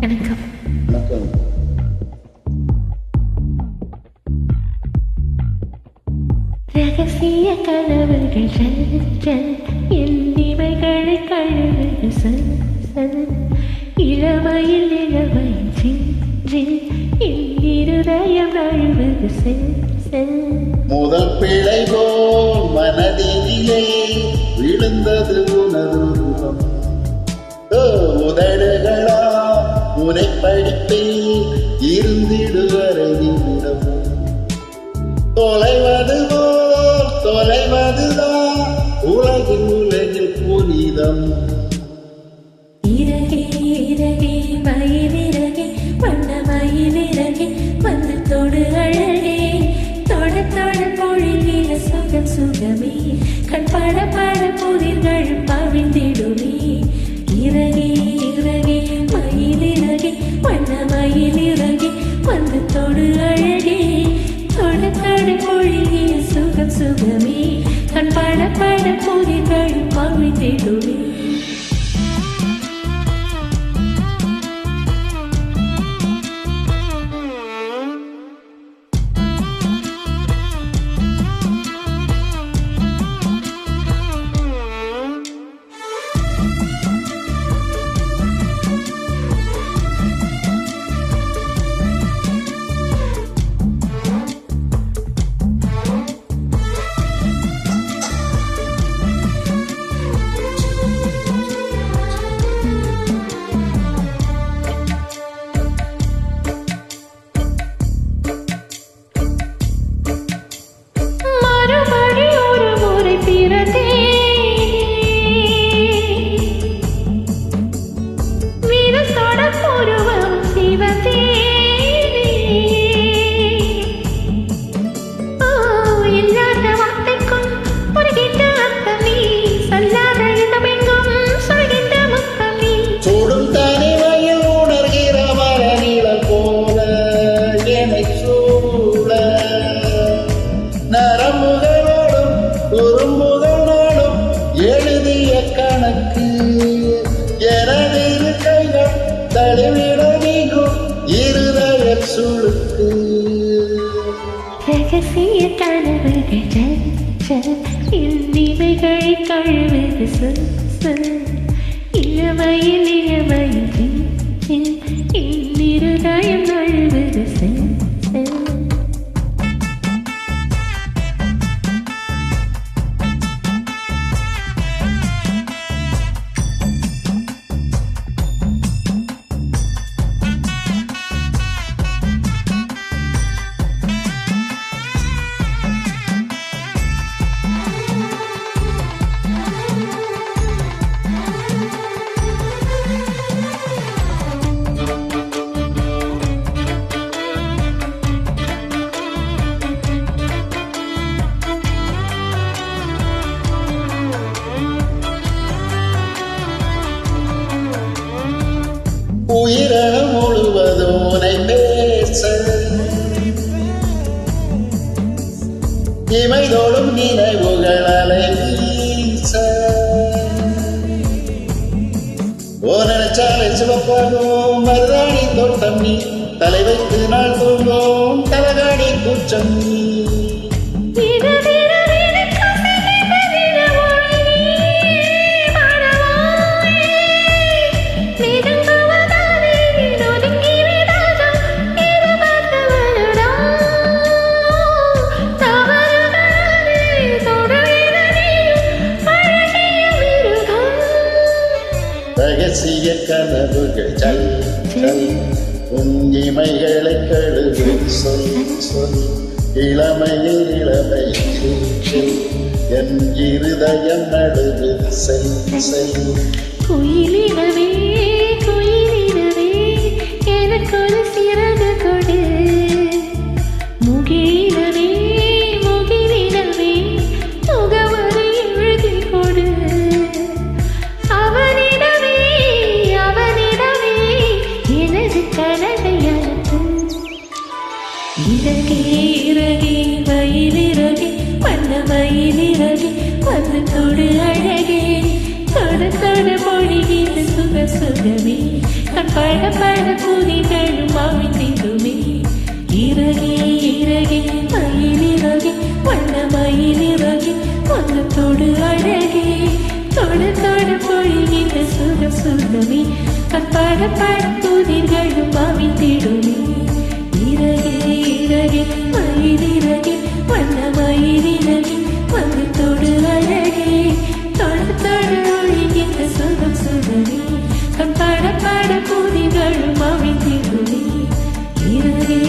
வணக்கம். வணக்கம். ரகசிய கனவுகள் என் இவைகளை கழுவுது சொல் சொல். இளமையில் என் இருதயம் நழுவுது செல் செல். முதல் பிழை போல் மனதிலே விழுந்தது உனது உருவம். உதடுகளா உனை படிப்பில் இருந்திடுவரை நிமிடம். தொலைவதுதான் உலகில் புனிதம். இறகே இறகே மயிலிறகே வண்ண மயிலிறகே வந்து தொடு அழகே. தொட தொட பொழில சுகம் சுகமே கண் பட பட புதிர்கள் பவிழ்ந்திடுமே. இறகே இறகே மயிலிறகே வண்ண மயிலிறகே வந்து தொடு அழகே. தொட தொட பொழில சுகம் சுகமே கண் பட பட புதிர்கள் பவிழ்ந்திடுமே. எழுதிய கணக்கு எனது கைகள் தழுவிட நீங்கும் இருதய சுழுக்கு. ரகசிய கனவுகள் இவைகளை கழுவுது சொல் சொல். இளமையில் என் இருதயம் நழுவுது செல் செல். உயிரணு முழுவதும் உனை பேச இமைதோடும் நினைவுகள் அலை வீச. நினைச்சாலை சிவப்பாகும் மருதாணி தோட்டம் நீ தலை வைத்து நாள் தூங்கும் தலகாணி கூச்சம் நீ. ரகசிய கனவுகள் சல் சல் உன் இமைகளை கழுவு சொல் சொல். இளமையில் என் இருதயம் நடுவு செல் செல். குயிலினவே குயிலினவே எனக்கு ஒரு சிறகு கொடு. முகிலினவே முகிலினவே முகவரை எழுதி கொடு. அவனிடமே எனது கனவை அனுப்பு. இறகே இறகே மயிலிறகே வண்ண மயிலிறகே வந்து தொடு அழகே. தொட தொட மொழிகிற சுக சுகமே கண் பட பட புதிகளும் அவிழ்ந்திடுமே இறகே இறகே மயிலிறகே வண்ண மயிலிறகே வண்ணத்தோடு அழகே தொடு தொடு பொழிகின்ற சுகம் சுகமே கண் பட பட புதிர்களும் அவிழ்ந்திடுமே இறகே இறகே மயிலிறகே வண்ண மயிலிறகே வண்ணத்தோடு அழகே தொடு தொடு ஒழிகின்ற சுகம் சுகமே கண் பட பட புதிகளும் அவிழ்ந்திடுமே இறகே